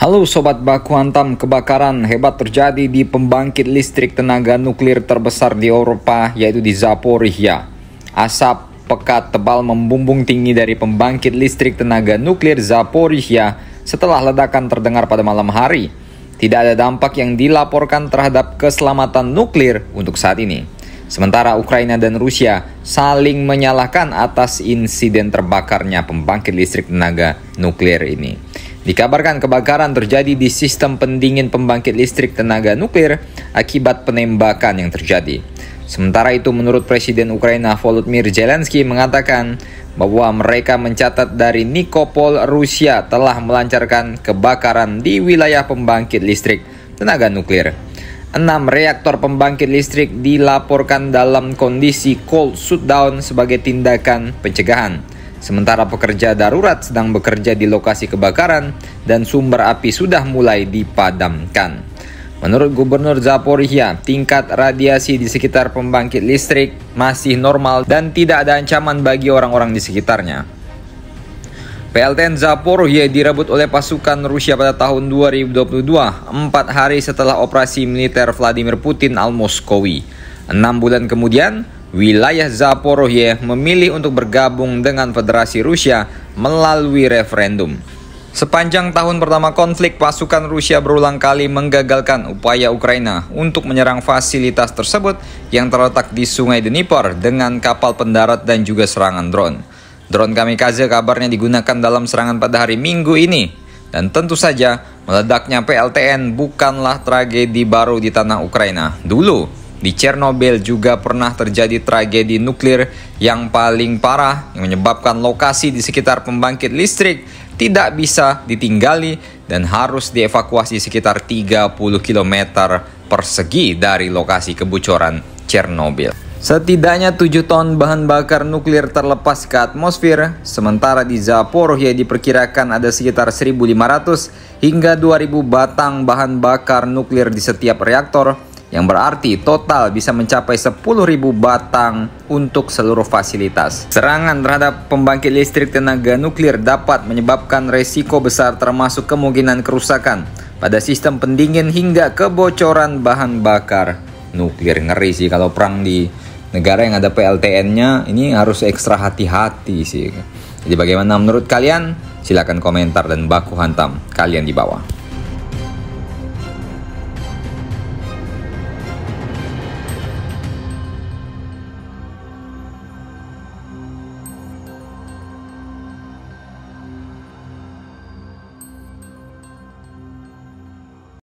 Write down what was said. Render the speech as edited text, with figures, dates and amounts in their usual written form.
Halo Sobat Baku Hantam, kebakaran hebat terjadi di pembangkit listrik tenaga nuklir terbesar di Eropa, yaitu di Zaporizhia. Asap pekat tebal membumbung tinggi dari pembangkit listrik tenaga nuklir Zaporizhia setelah ledakan terdengar pada malam hari. Tidak ada dampak yang dilaporkan terhadap keselamatan nuklir untuk saat ini. Sementara Ukraina dan Rusia saling menyalahkan atas insiden terbakarnya pembangkit listrik tenaga nuklir ini. Dikabarkan kebakaran terjadi di sistem pendingin pembangkit listrik tenaga nuklir akibat penembakan yang terjadi. Sementara itu, menurut Presiden Ukraina Volodymyr Zelensky mengatakan bahwa mereka mencatat dari Nikopol, Rusia telah melancarkan kebakaran di wilayah pembangkit listrik tenaga nuklir. 6 reaktor pembangkit listrik dilaporkan dalam kondisi cold shutdown sebagai tindakan pencegahan. Sementara pekerja darurat sedang bekerja di lokasi kebakaran dan sumber api sudah mulai dipadamkan. Menurut Gubernur Zaporizhia, tingkat radiasi di sekitar pembangkit listrik masih normal dan tidak ada ancaman bagi orang-orang di sekitarnya. PLTN Zaporizhia direbut oleh pasukan Rusia pada tahun 2022, 4 hari setelah operasi militer Vladimir Putin al-Moskowi. 6 bulan kemudian, wilayah Zaporizhia memilih untuk bergabung dengan Federasi Rusia melalui referendum. Sepanjang tahun pertama konflik, pasukan Rusia berulang kali menggagalkan upaya Ukraina untuk menyerang fasilitas tersebut yang terletak di Sungai Dnipro dengan kapal pendarat dan juga serangan drone. Drone kamikaze kabarnya digunakan dalam serangan pada hari Minggu ini. Dan tentu saja, meledaknya PLTN bukanlah tragedi baru di tanah Ukraina. Dulu, di Chernobyl juga pernah terjadi tragedi nuklir yang paling parah yang menyebabkan lokasi di sekitar pembangkit listrik tidak bisa ditinggali dan harus dievakuasi sekitar 30 km persegi dari lokasi kebocoran Chernobyl. Setidaknya 7 ton bahan bakar nuklir terlepas ke atmosfer, sementara di Zaporizhia diperkirakan ada sekitar 1.500 hingga 2.000 batang bahan bakar nuklir di setiap reaktor, yang berarti total bisa mencapai 10.000 batang untuk seluruh fasilitas. Serangan terhadap pembangkit listrik tenaga nuklir dapat menyebabkan resiko besar termasuk kemungkinan kerusakan pada sistem pendingin hingga kebocoran bahan bakar nuklir. Ngeri sih kalau perang di negara yang ada PLTN-nya, ini harus ekstra hati-hati sih. Jadi bagaimana menurut kalian? Silahkan komentar dan baku hantam kalian di bawah.